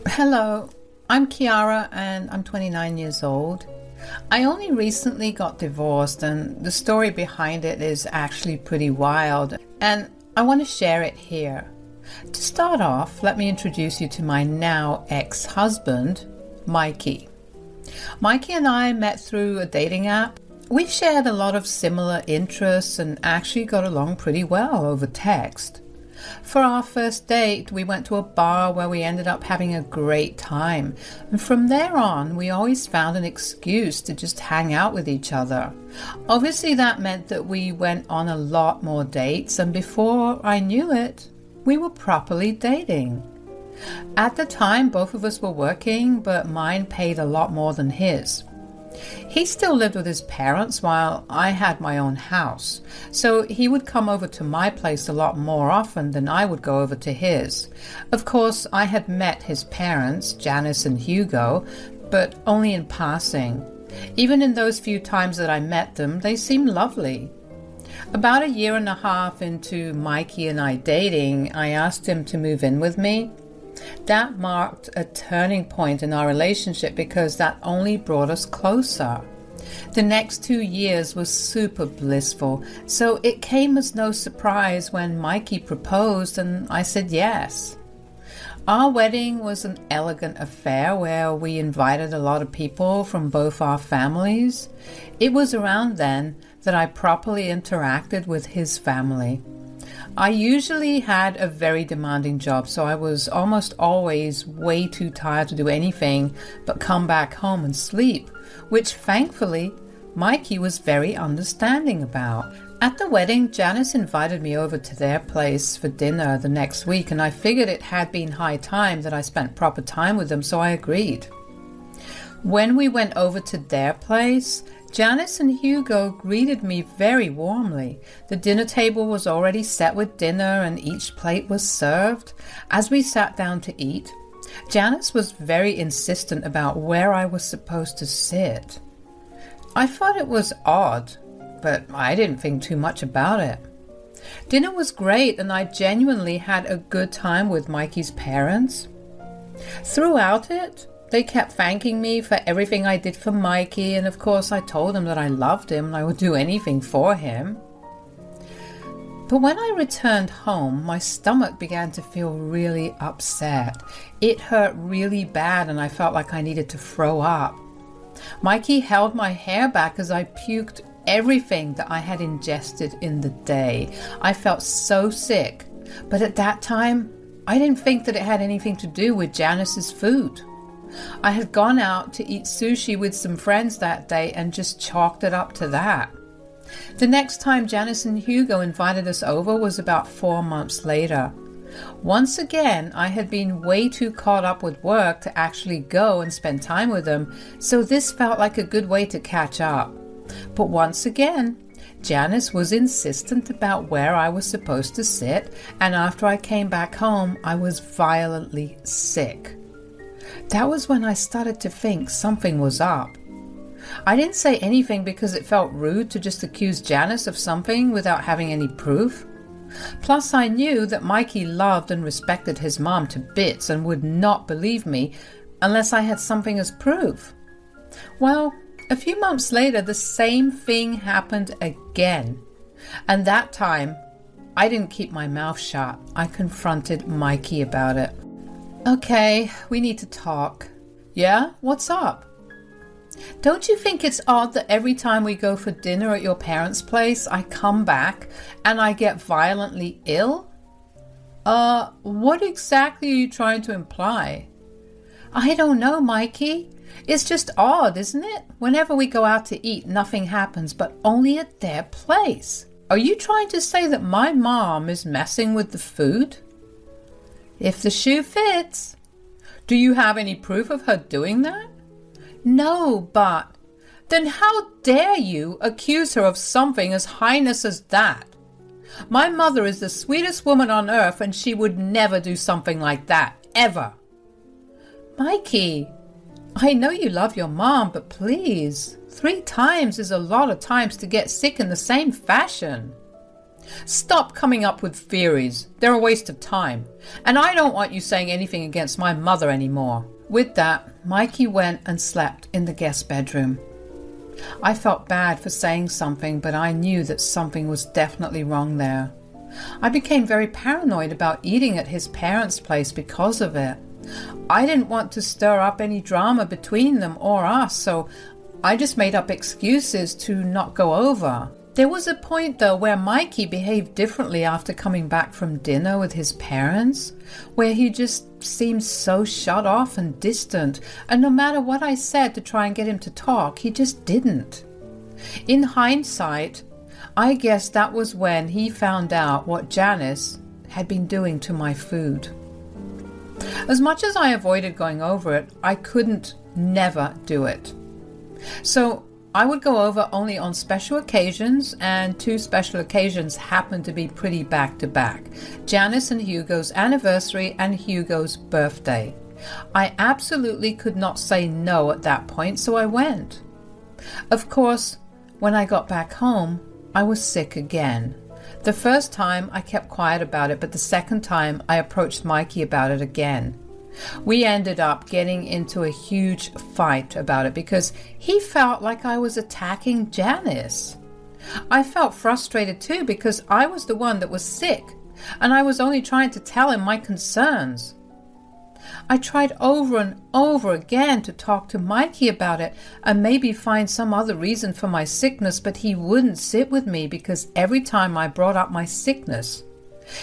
Hello, I'm Kiara and I'm 29 years old. I only recently got divorced and the story behind it is actually pretty wild and I want to share it here. To start off, let me introduce you to my now ex-husband, Mikey. Mikey and I met through a dating app. We shared a lot of similar interests and actually got along pretty well over text. For our first date, we went to a bar where we ended up having a great time. And from there on, we always found an excuse to just hang out with each other. Obviously, that meant that we went on a lot more dates, and before I knew it, we were properly dating. At the time, both of us were working, but mine paid a lot more than his. He still lived with his parents while I had my own house, so he would come over to my place a lot more often than I would go over to his. Of course, I had met his parents, Janice and Hugo, but only in passing. Even in those few times that I met them, they seemed lovely. About a year and a half into Mikey and I dating, I asked him to move in with me. That marked a turning point in our relationship because that only brought us closer. The next 2 years was super blissful, so it came as no surprise when Mikey proposed and I said yes. Our wedding was an elegant affair where we invited a lot of people from both our families. It was around then that I properly interacted with his family. I usually had a very demanding job, so I was almost always way too tired to do anything but come back home and sleep, which thankfully Mikey was very understanding about. At the wedding, Janice invited me over to their place for dinner the next week, and I figured it had been high time that I spent proper time with them, so I agreed. When we went over to their place, Janice and Hugo greeted me very warmly. The dinner table was already set with dinner and each plate was served. As we sat down to eat, Janice was very insistent about where I was supposed to sit. I thought it was odd, but I didn't think too much about it. Dinner was great and I genuinely had a good time with Mikey's parents. Throughout it, they kept thanking me for everything I did for Mikey, and of course I told them that I loved him and I would do anything for him. But when I returned home, my stomach began to feel really upset. It hurt really bad and I felt like I needed to throw up. Mikey held my hair back as I puked everything that I had ingested in the day. I felt so sick, but at that time, I didn't think that it had anything to do with Janice's food. I had gone out to eat sushi with some friends that day and just chalked it up to that. The next time Janice and Hugo invited us over was about 4 months later. Once again, I had been way too caught up with work to actually go and spend time with them, so this felt like a good way to catch up. But once again, Janice was insistent about where I was supposed to sit, and after I came back home, I was violently sick. That was when I started to think something was up. I didn't say anything because it felt rude to just accuse Janice of something without having any proof. Plus, I knew that Mikey loved and respected his mom to bits and would not believe me unless I had something as proof. Well, a few months later, the same thing happened again. And that time, I didn't keep my mouth shut. I confronted Mikey about it. Okay, we need to talk. Yeah? What's up? Don't you think it's odd that every time we go for dinner at your parents' place, I come back and I get violently ill? What exactly are you trying to imply? I don't know, Mikey. It's just odd, isn't it? Whenever we go out to eat, nothing happens, but only at their place. Are you trying to say that my mom is messing with the food? If the shoe fits. Do you have any proof of her doing that? No, but then how dare you accuse her of something as heinous as that? My mother is the sweetest woman on earth and she would never do something like that, ever. Mikey, I know you love your mom, but please, 3 times is a lot of times to get sick in the same fashion. Stop coming up with theories. They're a waste of time. And I don't want you saying anything against my mother anymore. With that, Mikey went and slept in the guest bedroom. I felt bad for saying something, but I knew that something was definitely wrong there. I became very paranoid about eating at his parents' place because of it. I didn't want to stir up any drama between them or us, so I just made up excuses to not go over. There was a point, though, where Mikey behaved differently after coming back from dinner with his parents, where he just seemed so shut off and distant, and no matter what I said to try and get him to talk, he just didn't. In hindsight, I guess that was when he found out what Janice had been doing to my food. As much as I avoided going over it, I couldn't never do it. So I would go over only on special occasions, and 2 special occasions happened to be pretty back to back. Janice and Hugo's anniversary and Hugo's birthday. I absolutely could not say no at that point, so I went. Of course, when I got back home, I was sick again. The first time I kept quiet about it, but the second time I approached Mikey about it again. We ended up getting into a huge fight about it because he felt like I was attacking Janice. I felt frustrated too because I was the one that was sick and I was only trying to tell him my concerns. I tried over and over again to talk to Mikey about it and maybe find some other reason for my sickness, but he wouldn't sit with me because every time I brought up my sickness,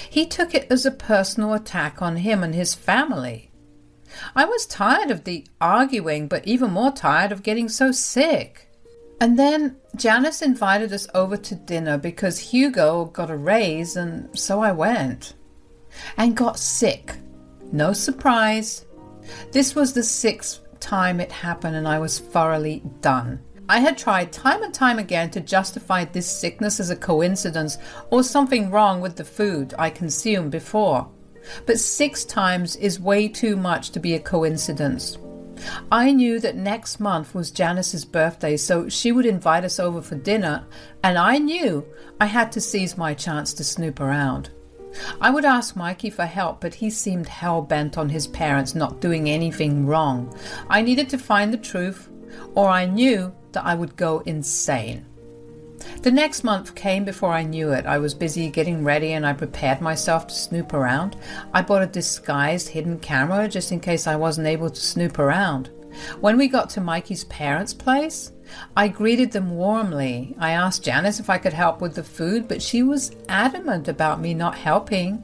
he took it as a personal attack on him and his family. I was tired of the arguing, but even more tired of getting so sick. And then Janice invited us over to dinner because Hugo got a raise, and so I went. And got sick. No surprise. This was the 6th time it happened, and I was thoroughly done. I had tried time and time again to justify this sickness as a coincidence or something wrong with the food I consumed before. But 6 times is way too much to be a coincidence. I knew that next month was Janice's birthday, so she would invite us over for dinner, and I knew I had to seize my chance to snoop around. I would ask Mikey for help, but he seemed hell-bent on his parents not doing anything wrong. I needed to find the truth, or I knew that I would go insane. The next month came before I knew it. I was busy getting ready and I prepared myself to snoop around. I bought a disguised hidden camera just in case I wasn't able to snoop around. When we got to Mikey's parents' place, I greeted them warmly. I asked Janice if I could help with the food, but she was adamant about me not helping.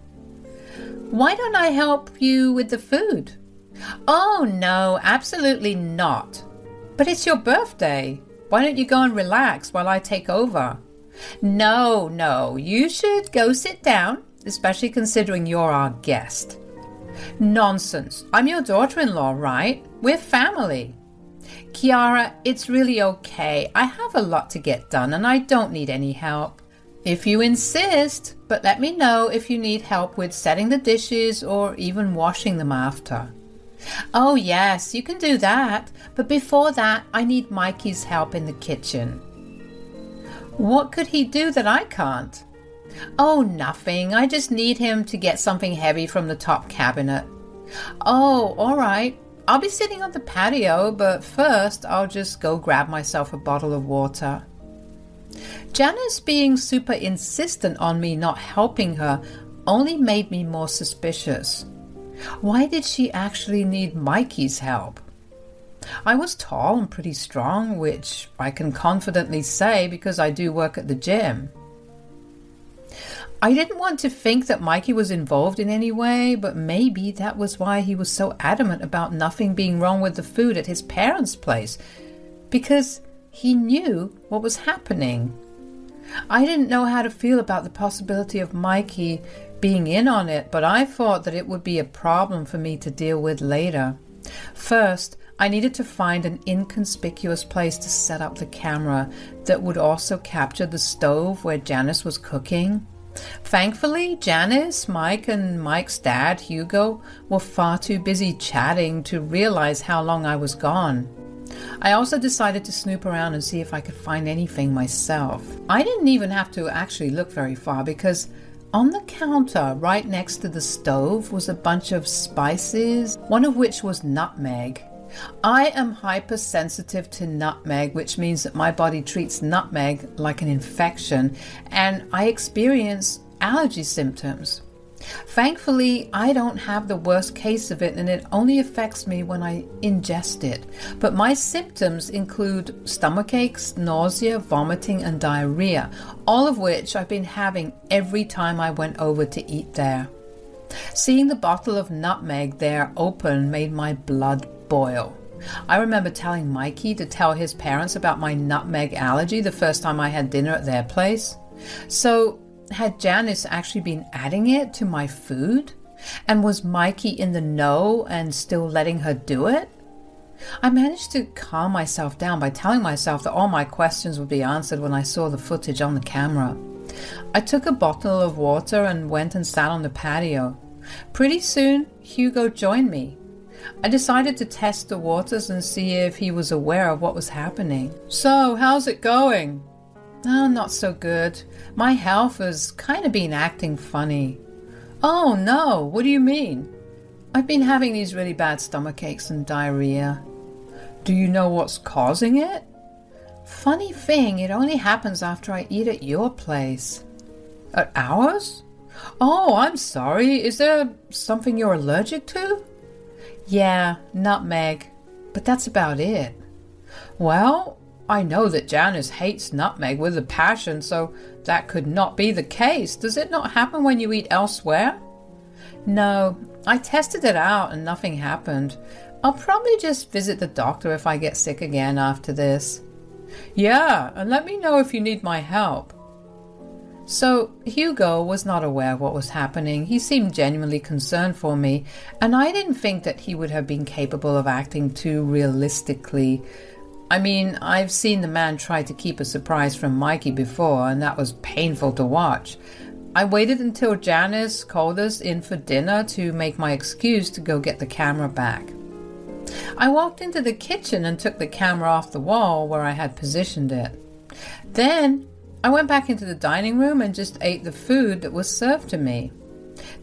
"Why don't I help you with the food?" "Oh, no, absolutely not." "But it's your birthday. Why don't you go and relax while I take over?" No, you should go sit down, especially considering you're our guest." "Nonsense. I'm your daughter-in-law, right? We're family." "Kiara, it's really okay. I have a lot to get done and I don't need any help." "If you insist, but let me know if you need help with setting the dishes or even washing them after." "Oh yes, you can do that, but before that I need Mikey's help in the kitchen." "What could he do that I can't?" "Oh, nothing. I just need him to get something heavy from the top cabinet." "Oh, all right. I'll be sitting on the patio, but first I'll just go grab myself a bottle of water." Janice being super insistent on me not helping her only made me more suspicious. Why did she actually need Mikey's help? I was tall and pretty strong, which I can confidently say because I do work at the gym. I didn't want to think that Mikey was involved in any way, but maybe that was why he was so adamant about nothing being wrong with the food at his parents' place, because he knew what was happening. I didn't know how to feel about the possibility of Mikey being in on it, but I thought that it would be a problem for me to deal with later. First, I needed to find an inconspicuous place to set up the camera that would also capture the stove where Janice was cooking. Thankfully, Janice, Mike, and Mike's dad, Hugo, were far too busy chatting to realize how long I was gone. I also decided to snoop around and see if I could find anything myself. I didn't even have to actually look very far because on the counter right next to the stove was a bunch of spices, one of which was nutmeg. I am hypersensitive to nutmeg, which means that my body treats nutmeg like an infection, and I experience allergy symptoms. Thankfully, I don't have the worst case of it, and it only affects me when I ingest it. But my symptoms include stomach aches, nausea, vomiting, and diarrhea, all of which I've been having every time I went over to eat there. Seeing the bottle of nutmeg there open made my blood boil. I remember telling Mikey to tell his parents about my nutmeg allergy the first time I had dinner at their place. So, had Janice actually been adding it to my food? And was Mikey in the know and still letting her do it? I managed to calm myself down by telling myself that all my questions would be answered when I saw the footage on the camera. I took a bottle of water and went and sat on the patio. Pretty soon, Hugo joined me. I decided to test the waters and see if he was aware of what was happening. "So, how's it going?" "Oh, not so good. My health has kind of been acting funny." "Oh no, what do you mean?" "I've been having these really bad stomach aches and diarrhea." "Do you know what's causing it?" "Funny thing, it only happens after I eat at your place." "At ours? Oh, I'm sorry. Is there something you're allergic to?" "Yeah, nutmeg. But that's about it." "Well, I know that Janice hates nutmeg with a passion, so that could not be the case. Does it not happen when you eat elsewhere?" "No, I tested it out and nothing happened. I'll probably just visit the doctor if I get sick again after this." "Yeah, and let me know if you need my help." So Hugo was not aware of what was happening. He seemed genuinely concerned for me, and I didn't think that he would have been capable of acting too realistically. I mean, I've seen the man try to keep a surprise from Mikey before, and that was painful to watch. I waited until Janice called us in for dinner to make my excuse to go get the camera back. I walked into the kitchen and took the camera off the wall where I had positioned it. Then I went back into the dining room and just ate the food that was served to me.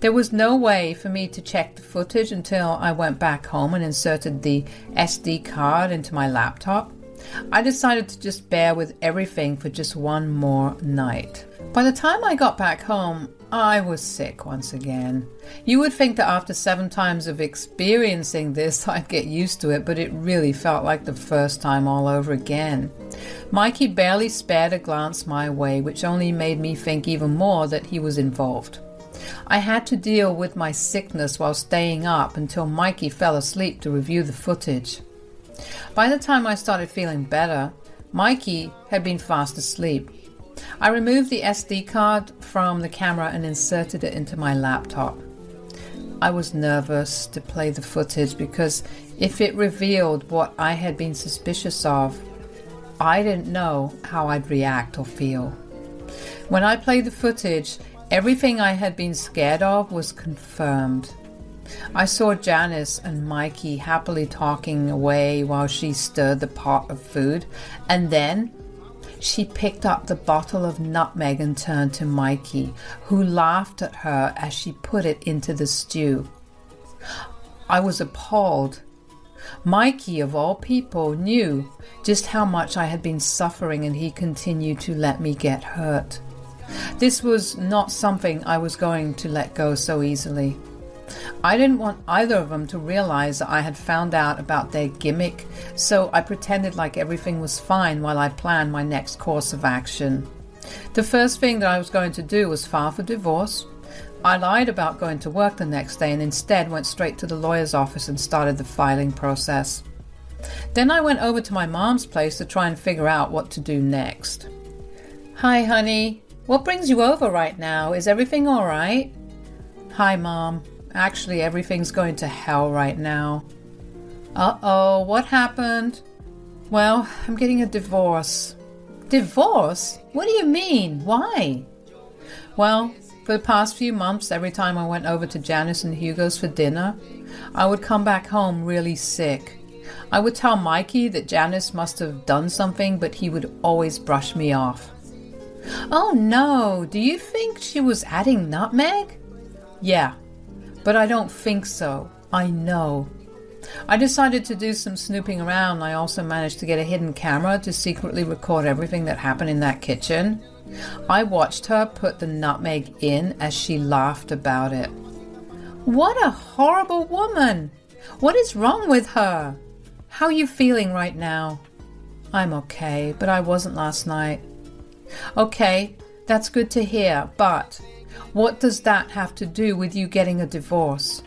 There was no way for me to check the footage until I went back home and inserted the SD card into my laptop. I decided to just bear with everything for just one more night. By the time I got back home, I was sick once again. You would think that after 7 times of experiencing this, I'd get used to it, but it really felt like the first time all over again. Mikey barely spared a glance my way, which only made me think even more that he was involved. I had to deal with my sickness while staying up until Mikey fell asleep to review the footage. By the time I started feeling better, Mikey had been fast asleep. I removed the SD card from the camera and inserted it into my laptop. I was nervous to play the footage because if it revealed what I had been suspicious of, I didn't know how I'd react or feel. When I played the footage, everything I had been scared of was confirmed. I saw Janice and Mikey happily talking away while she stirred the pot of food, and then she picked up the bottle of nutmeg and turned to Mikey, who laughed at her as she put it into the stew. I was appalled. Mikey, of all people, knew just how much I had been suffering, and he continued to let me get hurt. This was not something I was going to let go so easily. I didn't want either of them to realize that I had found out about their gimmick, so I pretended like everything was fine while I planned my next course of action. The first thing that I was going to do was file for divorce. I lied about going to work the next day and instead went straight to the lawyer's office and started the filing process. Then I went over to my mom's place to try and figure out what to do next. "Hi, honey. What brings you over right now? Is everything all right?" "Hi, Mom. Actually, everything's going to hell right now." "Uh-oh, what happened?" "Well, I'm getting a divorce." "Divorce? What do you mean? Why?" "Well, for the past few months, every time I went over to Janice and Hugo's for dinner, I would come back home really sick. I would tell Mikey that Janice must have done something, but he would always brush me off. Oh no, do you think she was adding nutmeg? Yeah, but I don't think so. I know. I decided to do some snooping around. I also managed to get a hidden camera to secretly record everything that happened in that kitchen. I watched her put the nutmeg in as she laughed about it. What a horrible woman! What is wrong with her? How are you feeling right now? I'm okay, but I wasn't last night. Okay, that's good to hear, but what does that have to do with you getting a divorce?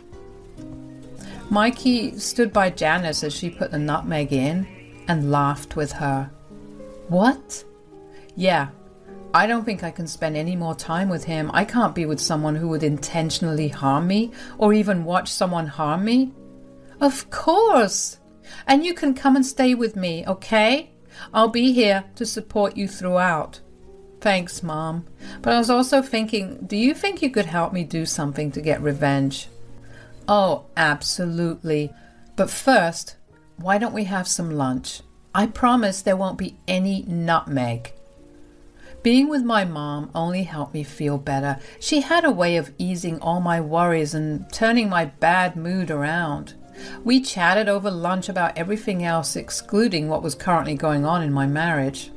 Mikey stood by Janice as she put the nutmeg in and laughed with her. What? Yeah, I don't think I can spend any more time with him. I can't be with someone who would intentionally harm me or even watch someone harm me. Of course! And you can come and stay with me, okay? I'll be here to support you throughout. Thanks, Mom. But I was also thinking, do you think you could help me do something to get revenge? Oh, absolutely. But first, why don't we have some lunch? I promise there won't be any nutmeg. Being with my mom only helped me feel better. She had a way of easing all my worries and turning my bad mood around. We chatted over lunch about everything else, excluding what was currently going on in my marriage.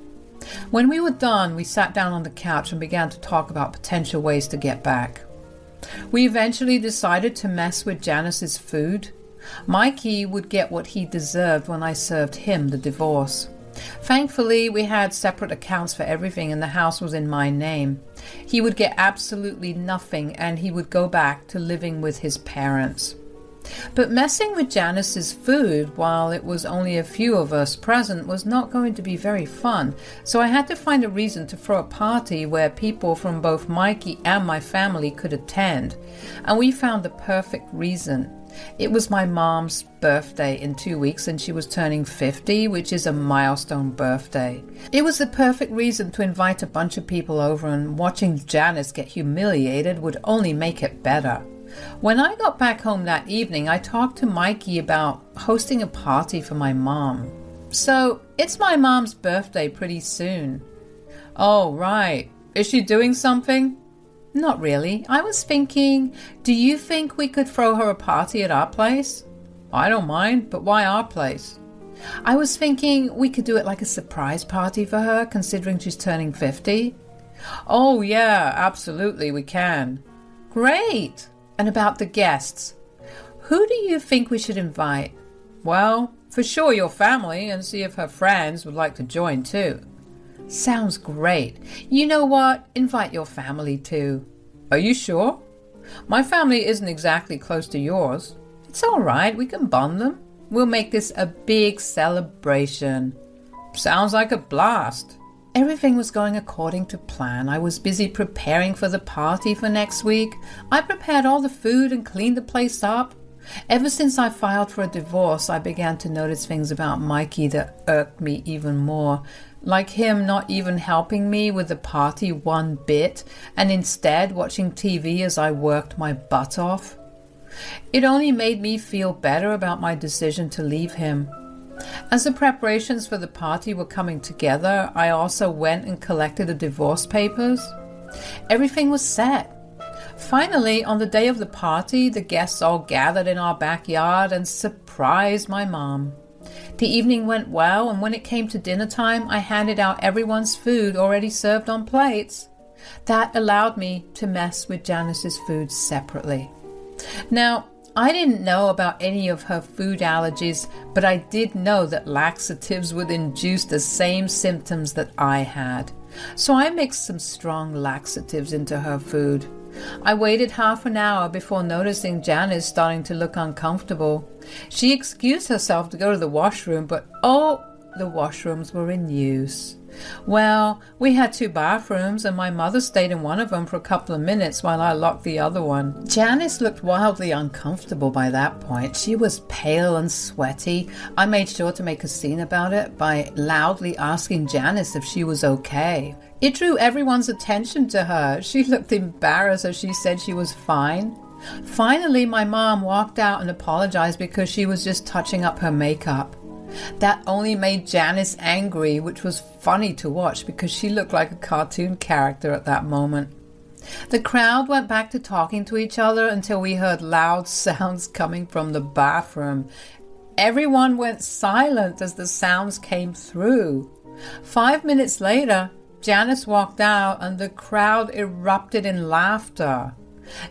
When we were done, we sat down on the couch and began to talk about potential ways to get back. We eventually decided to mess with Janice's food. Mikey would get what he deserved when I served him the divorce. Thankfully, we had separate accounts for everything and the house was in my name. He would get absolutely nothing and he would go back to living with his parents. But messing with Janice's food while it was only a few of us present was not going to be very fun, so I had to find a reason to throw a party where people from both Mikey and my family could attend, and we found the perfect reason. It was my mom's birthday in 2 weeks and she was turning 50, which is a milestone birthday. It was the perfect reason to invite a bunch of people over, and watching Janice get humiliated would only make it better. When I got back home that evening, I talked to Mikey about hosting a party for my mom. So, it's my mom's birthday pretty soon. Oh, right. Is she doing something? Not really. I was thinking, do you think we could throw her a party at our place? I don't mind, but why our place? I was thinking we could do it like a surprise party for her, considering she's turning 50. Oh, yeah, absolutely, we can. Great! And about the guests, who do you think we should invite? Well, for sure your family, and see if her friends would like to join too. Sounds great. You know what? Invite your family too. Are you sure? My family isn't exactly close to yours. It's all right. We can bond them. We'll make this a big celebration. Sounds like a blast. Everything was going according to plan. I was busy preparing for the party for next week. I prepared all the food and cleaned the place up. Ever since I filed for a divorce, I began to notice things about Mikey that irked me even more. Like him not even helping me with the party one bit, and instead watching TV as I worked my butt off. It only made me feel better about my decision to leave him. As the preparations for the party were coming together, I also went and collected the divorce papers. Everything was set. Finally, on the day of the party, the guests all gathered in our backyard and surprised my mom. The evening went well, and when it came to dinner time, I handed out everyone's food already served on plates. That allowed me to mess with Janice's food separately. Now, I didn't know about any of her food allergies, but I did know that laxatives would induce the same symptoms that I had. So I mixed some strong laxatives into her food. I waited half an hour before noticing Janice starting to look uncomfortable. She excused herself to go to the washroom, but the washrooms were in use. Well, we had 2 bathrooms and my mother stayed in one of them for a couple of minutes while I locked the other one. Janice looked wildly uncomfortable by that point. She was pale and sweaty. I made sure to make a scene about it by loudly asking Janice if she was okay. It drew everyone's attention to her. She looked embarrassed as she said she was fine. Finally, my mom walked out and apologized because she was just touching up her makeup. That only made Janice angry, which was funny to watch because she looked like a cartoon character at that moment. The crowd went back to talking to each other until we heard loud sounds coming from the bathroom. Everyone went silent as the sounds came through. 5 minutes later, Janice walked out and the crowd erupted in laughter.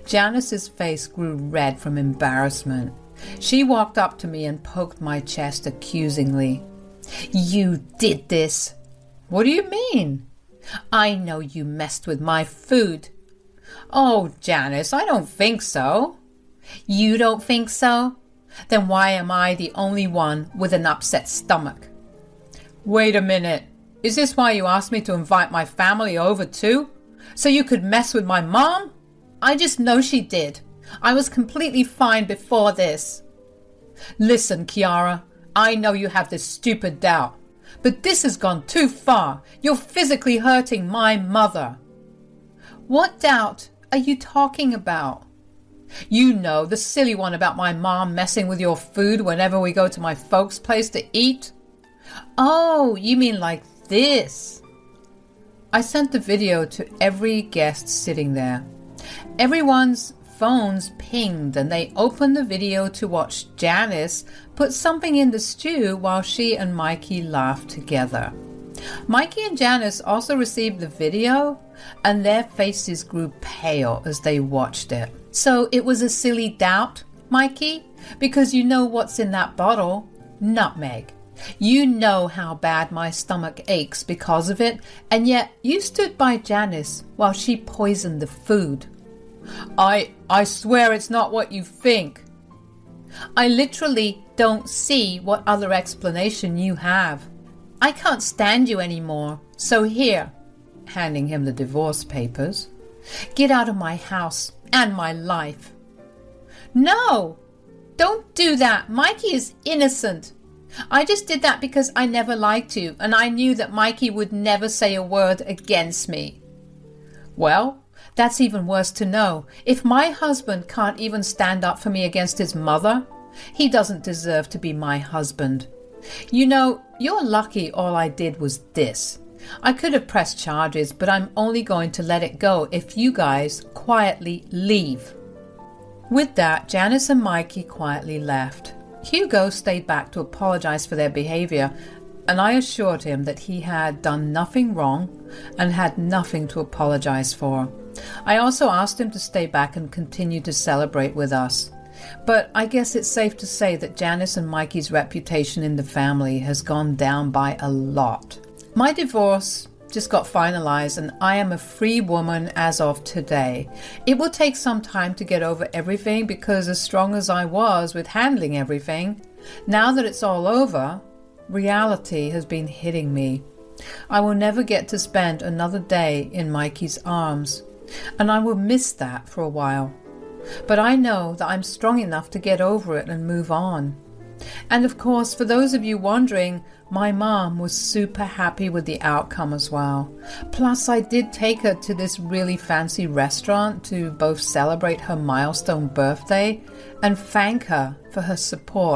Janice's face grew red from embarrassment. She walked up to me and poked my chest accusingly. "You did this." "What do you mean?" "I know you messed with my food." "Oh, Janice, I don't think so." "You don't think so? Then why am I the only one with an upset stomach?" "Wait a minute. Is this why you asked me to invite my family over too? So you could mess with my mom?" "I just know she did. I was completely fine before this." "Listen, Kiara, I know you have this stupid doubt, but this has gone too far. You're physically hurting my mother." "What doubt are you talking about?" "You know, the silly one about my mom messing with your food whenever we go to my folks' place to eat." "Oh, you mean like this?" I sent the video to every guest sitting there. Everyone's phones pinged and they opened the video to watch Janice put something in the stew while she and Mikey laughed together. Mikey and Janice also received the video and their faces grew pale as they watched it. "So it was a silly doubt, Mikey? Because you know what's in that bottle? Nutmeg. You know how bad my stomach aches because of it, and yet you stood by Janice while she poisoned the food." I swear it's not what you think." "I literally don't see what other explanation you have. I can't stand you anymore, so here," handing him the divorce papers, "get out of my house and my life." "No, don't do that. Mikey is innocent. I just did that because I never liked you, and I knew that Mikey would never say a word against me." "Well, that's even worse to know. If my husband can't even stand up for me against his mother, he doesn't deserve to be my husband. You know, you're lucky all I did was this. I could have pressed charges, but I'm only going to let it go if you guys quietly leave." With that, Janice and Mikey quietly left. Hugo stayed back to apologize for their behavior, and I assured him that he had done nothing wrong and had nothing to apologize for. I also asked him to stay back and continue to celebrate with us. But I guess it's safe to say that Janice and Mikey's reputation in the family has gone down by a lot. My divorce just got finalized and I am a free woman as of today. It will take some time to get over everything because as strong as I was with handling everything, now that it's all over, reality has been hitting me. I will never get to spend another day in Mikey's arms, and I will miss that for a while. But I know that I'm strong enough to get over it and move on. And of course, for those of you wondering, my mom was super happy with the outcome as well. Plus, I did take her to this really fancy restaurant to both celebrate her milestone birthday and thank her for her support